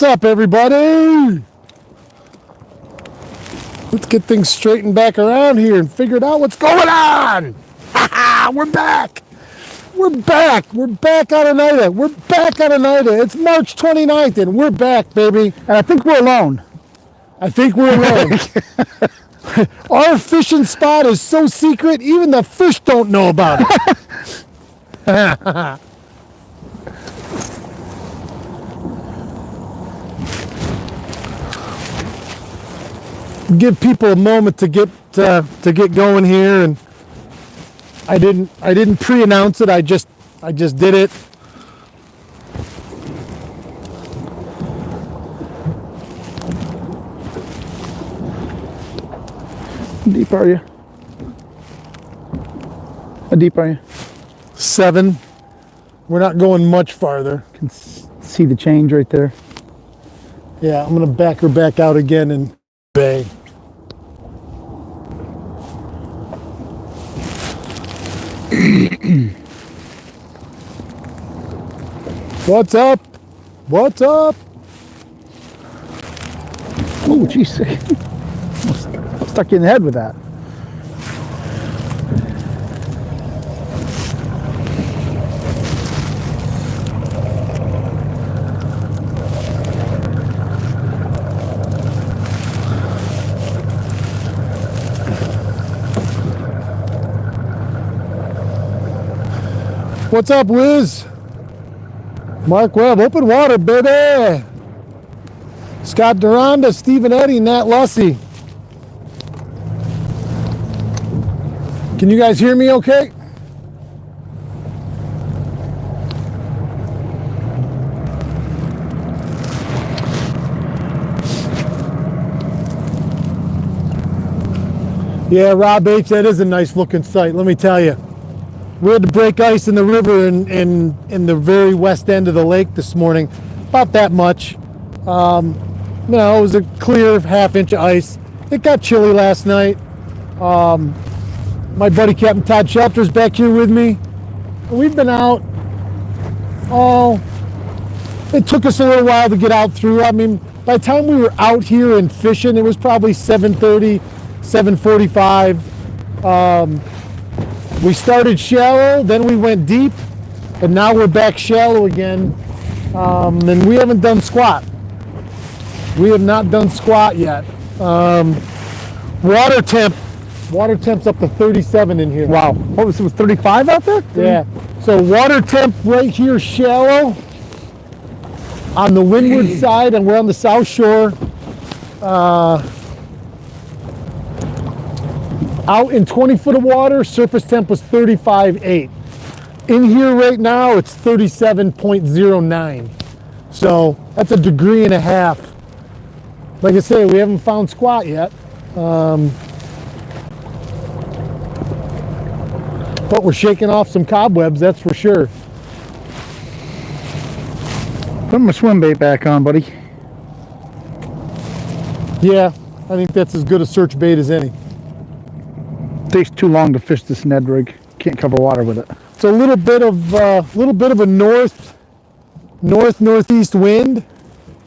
What's up, everybody? Let's get things straightened back around here and figured out what's going on. We're back. We're back. We're back on Oneida. We're back on Oneida. It's March 29th and we're back, baby. And I think we're alone. I think we're alone. Our fishing spot is so secret, even the fish don't know about it. Give people a moment to get going here, and I didn't pre-announce it. I just did it. How deep are you? How deep are you? 7. We're not going much farther. You can see the change right there. Yeah, I'm gonna back her back out again and bay. What's up? What's up? Oh, jeez. Stuck you in the head with that. What's up, Wiz? Mark Webb, open water, baby. Scott Duranda, Stephen Eddy, Nat Lussey. Can you guys hear me okay? Yeah, Rob H., that is a nice looking site, let me tell you. We had to break ice in the river in the very west end of the lake this morning, about that much. It was a clear half-inch of ice. It got chilly last night. My buddy Captain Todd Shelter's back here with me. We've been out. It took us a little while to get out through. I mean, by the time we were out here and fishing, it was probably 7:30, 7:45. We started shallow, then we went deep, and now we're back shallow again. And we haven't done squat. We have not done squat yet. Water temp's up to 37 in here. Wow. What was it, 35 out there? Yeah. So water temp right here shallow on the windward side, and we're on the south shore. Out in 20 foot of water, surface temp was 35.8. In here right now, it's 37.09. So that's a degree and a half. Like I say, we haven't found squat yet. But we're shaking off some cobwebs, that's for sure. Put my swim bait back on, buddy. Yeah, I think that's as good a search bait as any. Takes too long to fish this Ned rig. Can't cover water with it. It's a little bit of a northeast wind.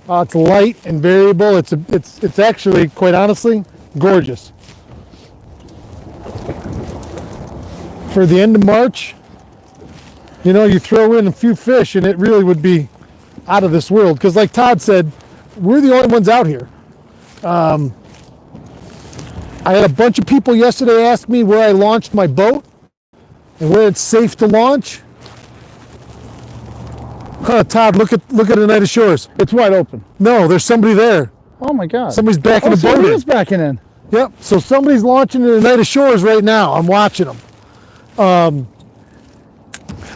It's light and variable. It's actually, quite honestly, gorgeous. For the end of March, you throw in a few fish and it really would be out of this world. Because like Todd said, we're the only ones out here. I had a bunch of people yesterday ask me where I launched my boat and where it's safe to launch. Todd, look at Oneida Shores. It's wide open. No, there's somebody there. Oh my God. Somebody's backing the boat somebody in. is backing in. Yep, so somebody's launching at Oneida Shores right now. I'm watching them.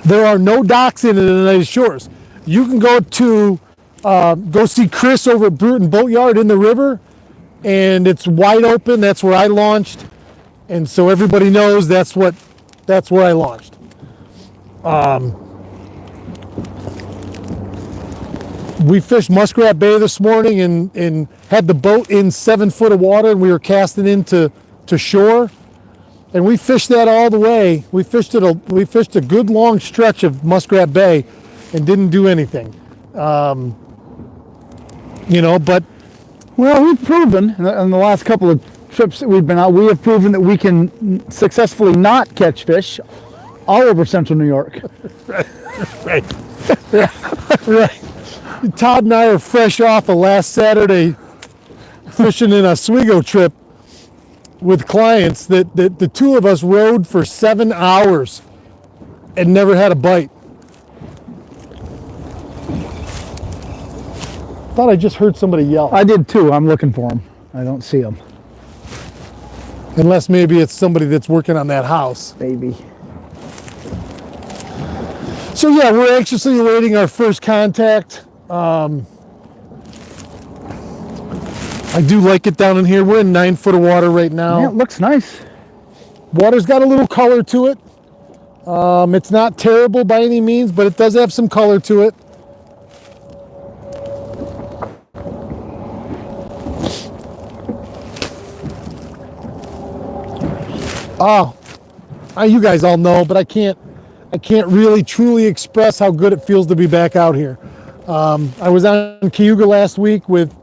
There are no docks in at Oneida Shores. You can go see Chris over at Bruton Boatyard in the river, and it's wide open. That's where I launched, and so everybody knows that's where I launched. We fished Muskrat Bay this morning and had the boat in 7 foot of water, and we were casting into shore, and we fished that all the way. We fished a good long stretch of Muskrat Bay and didn't do anything. But Well, we've proven in the last couple of trips that we've been out, we have proven that we can successfully not catch fish all over central New York. right. Right. Todd and I are fresh off of last Saturday fishing in a Oswego trip with clients that the two of us rode for 7 hours and never had a bite. Thought I just heard somebody yell. I did too. I'm looking for them. I don't see them. Unless maybe it's somebody that's working on that house. Maybe. So yeah, we're anxiously awaiting our first contact. I do like it down in here. We're in 9 foot of water right now. Yeah, it looks nice. Water's got a little color to it. It's not terrible by any means, but it does have some color to it. You guys all know, but I can't really truly express how good it feels to be back out here. I was on Cayuga last week with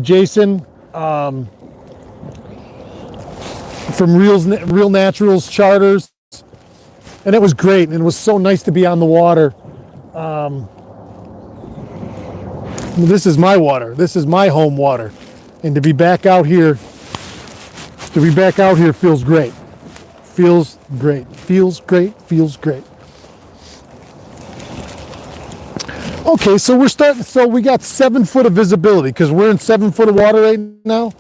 Jason from Real Naturals Charters, and it was great, and it was so nice to be on the water. This is my water. This is my home water, and to be back out here feels great. Feels great. Feels great. Feels great. Okay, so we're starting. So we got 7 foot of visibility because we're in 7 foot of water right now,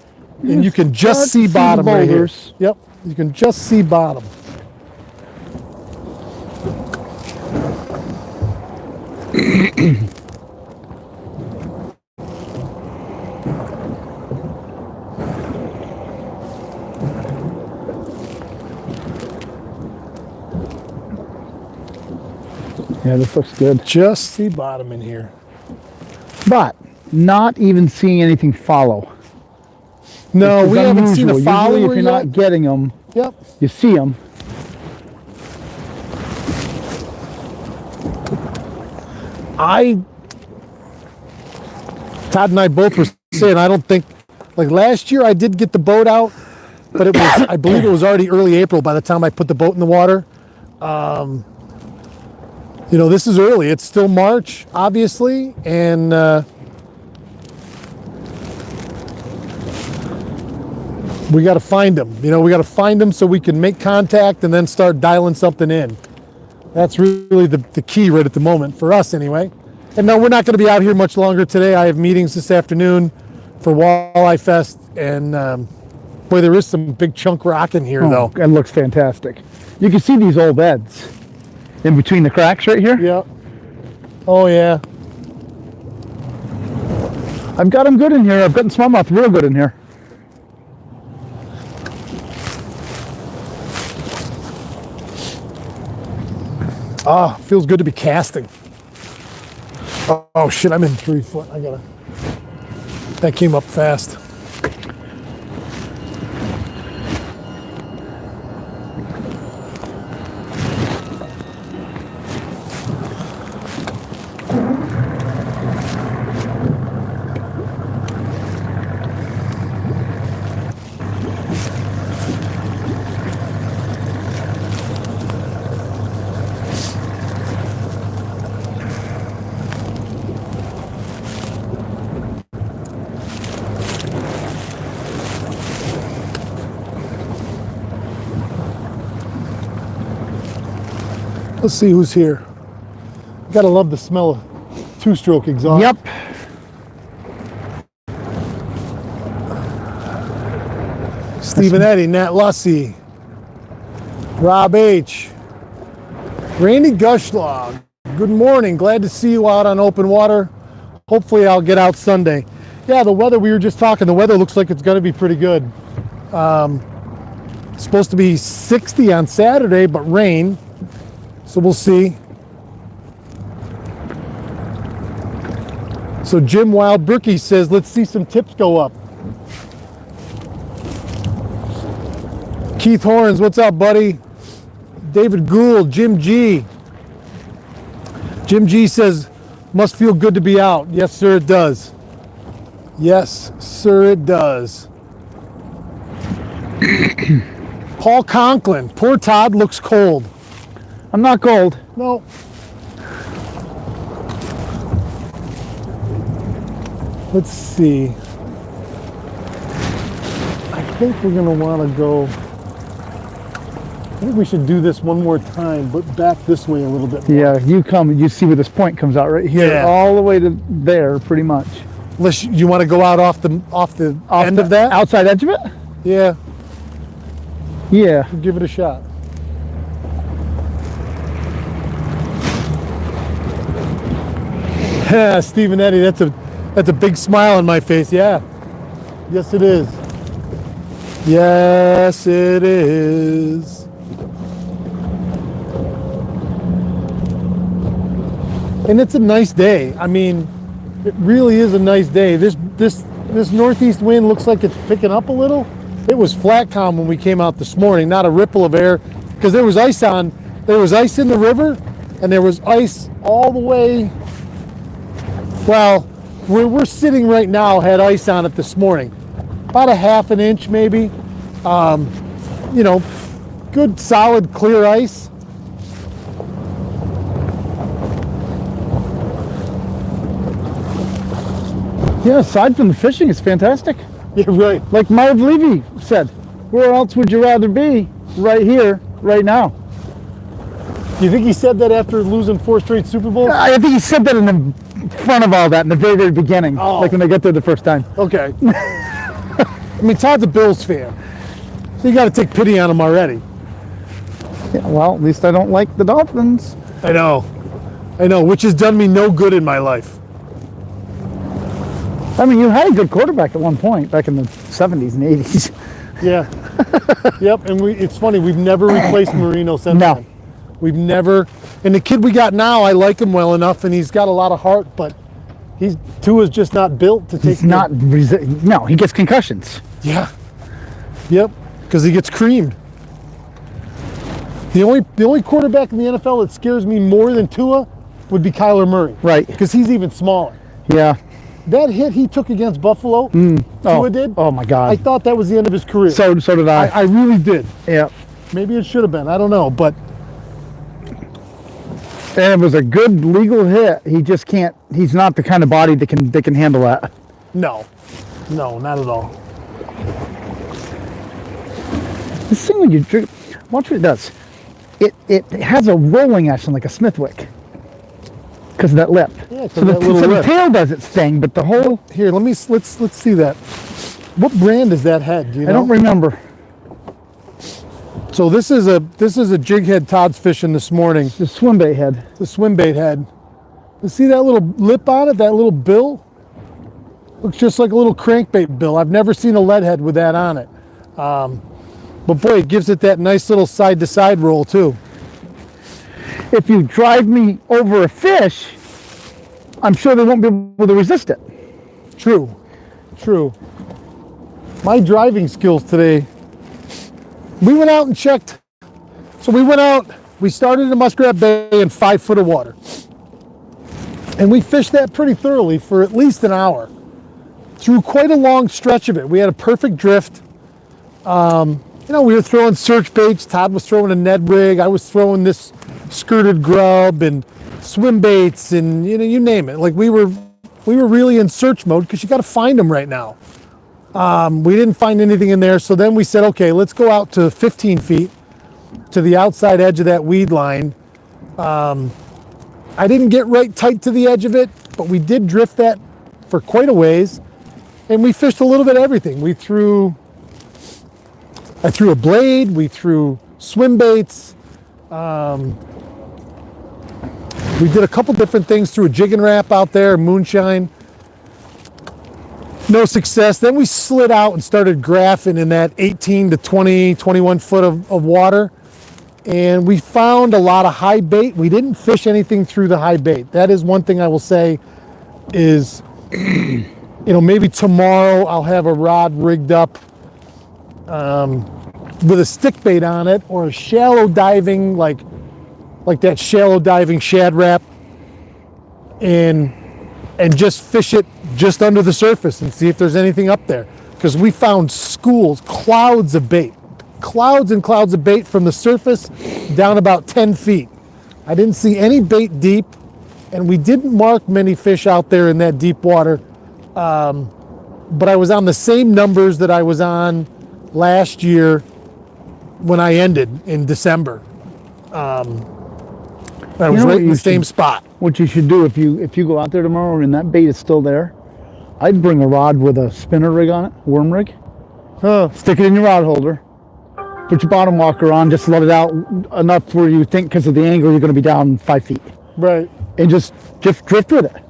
and you can just see bottom right here. Yep, you can just see bottom. Yeah, this looks good. Just see bottom in here. But not even seeing anything follow. No, we haven't seen a follower Usually if you're yet. not getting them, Yep. you see them. Todd and I both were saying, I don't think, like last year I did get the boat out, but it was, I believe it was already early April by the time I put the boat in the water. This is early. It's still March, obviously, and we got to find them. We got to find them so we can make contact and then start dialing something in. That's really the key right at the moment, for us anyway. And no, we're not going to be out here much longer today. I have meetings this afternoon for WalleyeFest, and boy, there is some big chunk rock in here, though. It looks fantastic. You can see these old beds in between the cracks right here. Yeah. Oh, yeah. I've got them good in here. I've gotten smallmouth real good in here. Feels good to be casting. Oh shit, I'm in 3 foot. That came up fast. Let's see who's here. Gotta love the smell of 2-stroke exhaust. Yep. Stephen Eddy, Nat Lussey, Rob H, Randy Gushlaw. Good morning. Glad to see you out on open water. Hopefully I'll get out Sunday. Yeah, the weather, we were just talking, the weather looks like it's going to be pretty good. It's supposed to be 60 on Saturday, but rain. So we'll see. So Jim Wildbrookie says, let's see some tips go up. Keith Horns, what's up, buddy? David Gould, Jim G. Jim G says, must feel good to be out. Yes, sir, it does. Yes, sir, it does. Paul Conklin. Poor Todd looks cold. I'm not cold. No. Let's see. I think we're going to want to go. I think we should do this one more time, but back this way a little bit more. Yeah, you see where this point comes out right here, Yeah. all the way to there, pretty much. Unless you want to go out off the end of that? outside edge of it. Yeah, Yeah. give it a shot. Yeah, Stephen Eddy, that's a big smile on my face. Yeah. Yes, it is. Yes, it is. And it's a nice day. I mean, it really is a nice day. This northeast wind looks like it's picking up a little. It was flat calm when we came out this morning, not a ripple of air, because there was ice on. There was ice in the river, and there was ice all the way. Well, where we're sitting right now had ice on it this morning, about a half an inch maybe. You know, good solid clear ice. Yeah, aside from the fishing, it's fantastic. Yeah, right. Like Marv Levy said, where else would you rather be? Right here, right now. Do you think he said that after losing 4 straight Super Bowls? I think he said that in the front of all that, in the very, very beginning. Oh. Like when they got there the first time. Okay. I mean, Todd's a Bills fan, so you got to take pity on him already. Yeah, well, at least I don't like the Dolphins. I know, which has done me no good in my life. I mean, you had a good quarterback at one point, back in the 70s and 80s. Yeah. Yep. And it's funny, we've never replaced Marino since No. then. We've never. And the kid we got now, I like him well enough, and he's got a lot of heart, but Tua's just not built to take. He's not. No, he gets concussions. Yeah. Yep. Because he gets creamed. The only quarterback in the NFL that scares me more than Tua would be Kyler Murray. Right. Because he's even smaller. Yeah. That hit he took against Buffalo, Tua did. Oh my God. I thought that was the end of his career. So did I. I really did. Yeah. Maybe it should have been. I don't know, but And it was a good legal hit. He just can't. He's not the kind of body that can handle that. no, not at all. This thing when you drink, watch what it does. It has a rolling action like a Smithwick. Because of that lip. Yeah, 'cause so of the, that little so the lip. tail does its thing, but the whole. Here, let's see that. What brand is that head? Do you know? I don't remember. So this is a jig head Todd's fishing this morning. The swim bait head. It's a swim bait head. You see that little lip on it? That little bill? Looks just like a little crankbait bill. I've never seen a lead head with that on it. But boy, it gives it that nice little side-to-side roll too. If you drive me over a fish, I'm sure they won't be able to resist it. True. My driving skills today. We went out and checked. So we started in Muskrat Bay in 5 foot of water. And we fished that pretty thoroughly for at least an hour. Through quite a long stretch of it. We had a perfect drift. We were throwing search baits. Todd was throwing a Ned rig. I was throwing this skirted grub and swim baits and you name it. Like we were really in search mode because you got to find them right now. We didn't find anything in there, so then we said, okay, let's go out to 15 feet to the outside edge of that weed line. I didn't get right tight to the edge of it, but we did drift that for quite a ways, and we fished a little bit of everything. I threw a blade, we threw swim baits. We did a couple different things, threw a jigging wrap out there, moonshine. No success. Then we slid out and started graphing in that 18 to 20, 21 foot of water. And we found a lot of high bait. We didn't fish anything through the high bait. That is one thing I will say is, maybe tomorrow I'll have a rod rigged up with a stick bait on it, or a shallow diving, like that shallow diving shad wrap, and and just fish it just under the surface and see if there's anything up there. Because we found schools, clouds of bait, clouds and clouds of bait from the surface down about 10 feet. I didn't see any bait deep, and we didn't mark many fish out there in that deep water. But I was on the same numbers that I was on last year when I ended in December. I was right in the same spot. What you should do if you go out there tomorrow and that bait is still there, I'd bring a rod with a spinner rig on it, worm rig. Stick it in your rod holder. Put your bottom walker on, just let it out enough where you think because of the angle you're going to be down 5 feet. Right. And just drift with it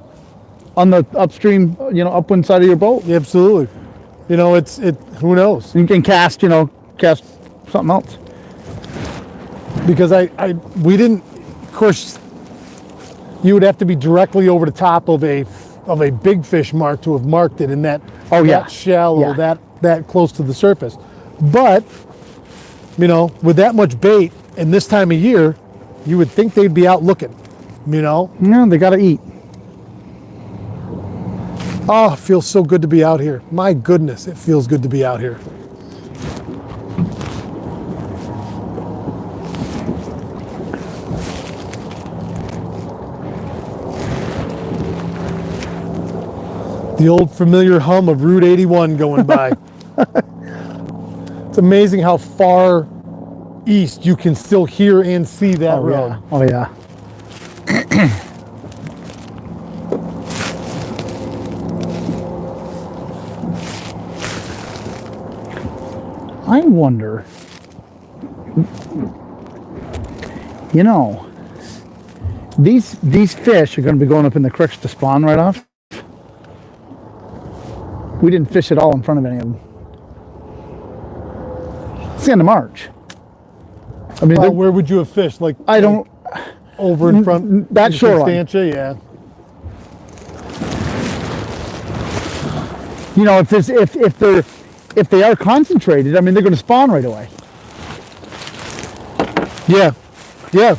on the upstream, upwind side of your boat. Yeah, absolutely. Who knows? You can cast something else. Because we didn't, of course, you would have to be directly over the top of a big fish mark to have marked it in that, that shallow, that close to the surface. But, with that much bait and this time of year, you would think they'd be out looking, No, they got to eat. Oh, it feels so good to be out here. My goodness, it feels good to be out here. The old familiar hum of Route 81 going by. It's amazing how far east you can still hear and see that road. Yeah. Oh, yeah. I wonder, these fish are going to be going up in the creeks to spawn right off. We didn't fish at all in front of any of them. It's the end of March. I mean, where would you have fished? Over in front? That shoreline. Constantia, yeah. If they are concentrated, I mean, they're going to spawn right away. Yeah. Yeah.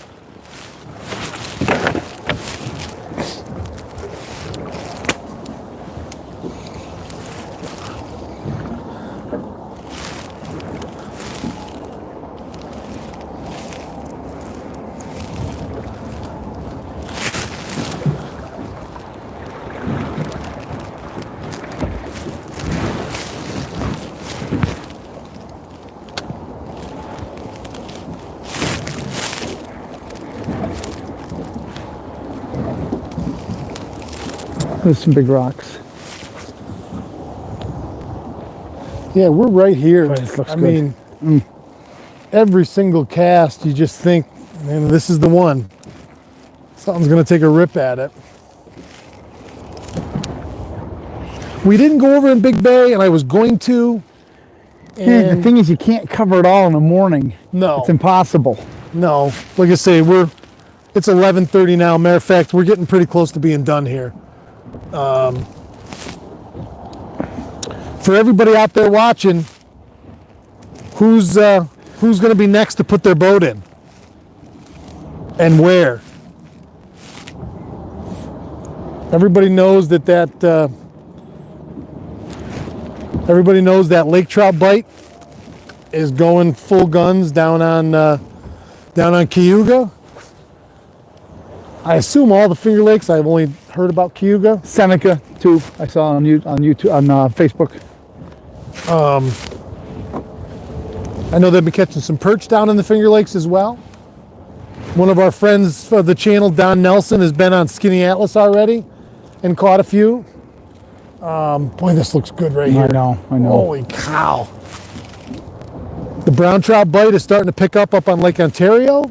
There's some big rocks. Yeah, we're right here. Boy, this looks I good. mean, every single cast, you just think, man, this is the one. Something's going to take a rip at it. We didn't go over in Big Bay, and I was going to. The thing is, you can't cover it all in the morning. No. It's impossible. No. Like I say, it's 11:30 now. Matter of fact, we're getting pretty close to being done here. For everybody out there watching, who's going to be next to put their boat in, and where? Everybody knows that everybody knows that lake trout bite is going full guns down on Cayuga. I assume all the Finger Lakes. I've only heard about Cayuga. Seneca too. I saw on YouTube on Facebook. I know they've been catching some perch down in the Finger Lakes as well. One of our friends of the channel, Don Nelson, has been on Skinny Atlas already and caught a few. Boy, this looks good right here. I know. Holy cow. The brown trout bite is starting to pick up on Lake Ontario.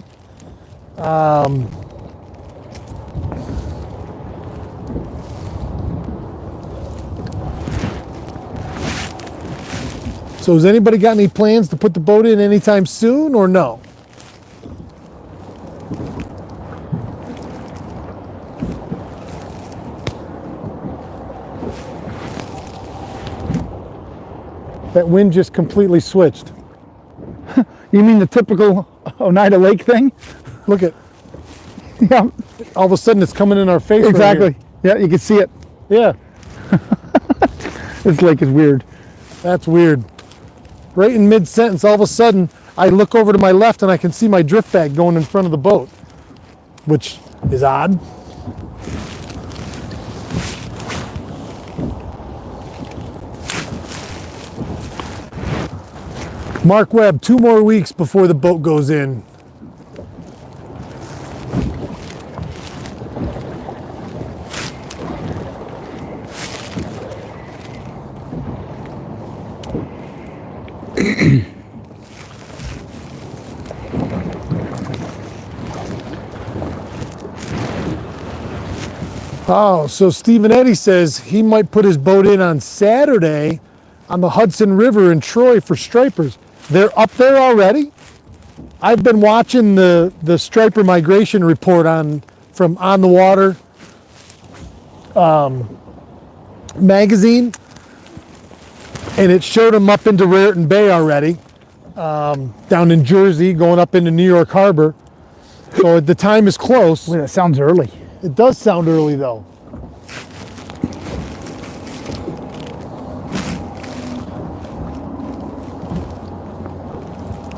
So has anybody got any plans to put the boat in anytime soon or no? That wind just completely switched. You mean the typical Oneida Lake thing? Look at, Yeah. all of a sudden it's coming in our face. Exactly. Right here. Yeah, you can see it. Yeah, This lake is weird. that's weird. Right in mid-sentence, all of a sudden, I look over to my left and I can see my drift bag going in front of the boat, which is odd. Mark Webb, 2 more weeks before the boat goes in. Oh, so Stephen Eddy says he might put his boat in on Saturday on the Hudson River in Troy for stripers. They're up there already. I've been watching the striper migration report from On the Water magazine, and it showed them up into Raritan Bay already, down in Jersey, going up into New York Harbor. So the time is close. Wait, that sounds early. It does sound early though.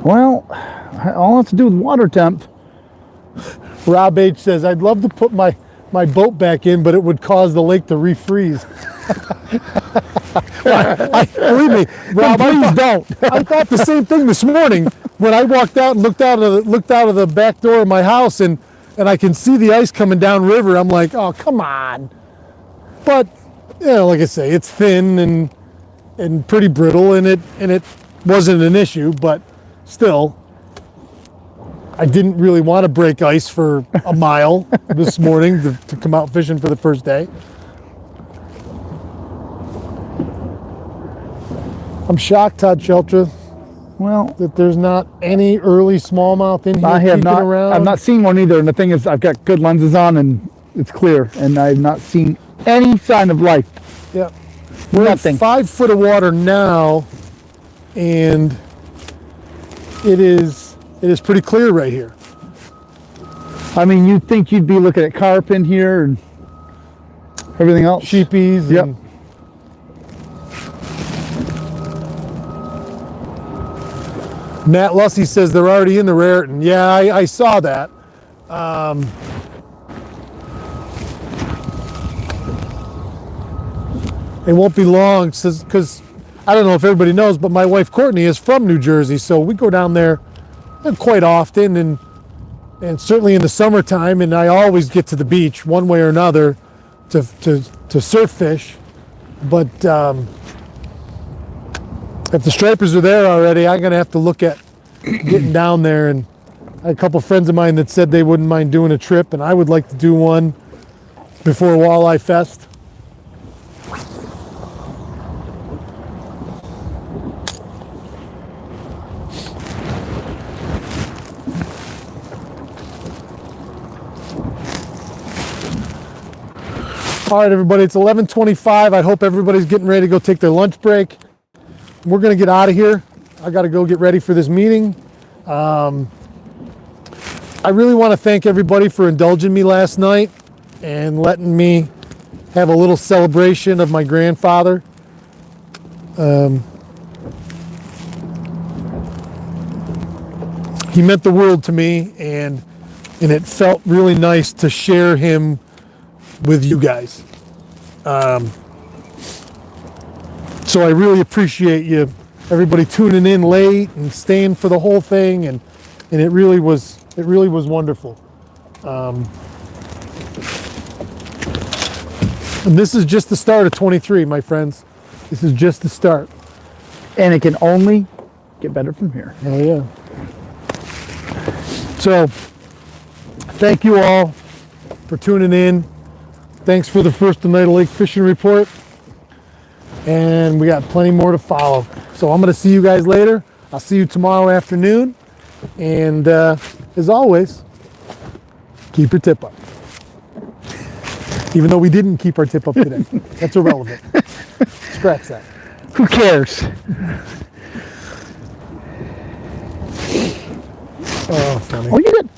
Well, all I have to do with water temp. Rob H says, I'd love to put my boat back in, but it would cause the lake to refreeze. Believe me, Rob, please don't. I thought the same thing this morning when I walked out and looked out of the back door of my house and I can see the ice coming down river. I'm like, oh, come on. But, you know, like I say, it's thin and pretty brittle, and it wasn't an issue, but still, I didn't really want to break ice for a mile this morning to come out fishing for the first day. I'm shocked, Todd Sheltra, Well, that there's not any early smallmouth in here I have peeking not. around. I've not seen one either. And the thing is, I've got good lenses on, and it's clear. And I've not seen any sign of life. Yeah. We're Nothing. at 5 foot of water now, and it is pretty clear right here. I mean, you'd think you'd be looking at carp in here and everything else. Sheepies. Yep. And Matt Lussey says they're already in the Raritan. Yeah, I saw that. It won't be long, because I don't know if everybody knows, but my wife Courtney is from New Jersey, so we go down there quite often, and certainly in the summertime, and I always get to the beach one way or another to surf fish. But if the stripers are there already, I'm gonna have to look at getting down there. And I had a couple friends of mine that said they wouldn't mind doing a trip, and I would like to do one before WalleyeFest. All right, everybody, it's 11:25. I hope everybody's getting ready to go take their lunch break. We're gonna get out of here. I gotta go get ready for this meeting. I really wanna thank everybody for indulging me last night and letting me have a little celebration of my grandfather. He meant the world to me, and it felt really nice to share him with you guys. So I really appreciate you, everybody tuning in late and staying for the whole thing, and it really was wonderful. And this is just the start of 23, my friends. This is just the start. And it can only get better from here. Oh yeah. So, thank you all for tuning in. Thanks for the first Oneida Lake fishing report. And we got plenty more to follow. So I'm going to see you guys later. I'll see you tomorrow afternoon. And as always, keep your tip up. Even though we didn't keep our tip up today. That's irrelevant. Scratch that. Who cares? Oh, funny. Oh, you got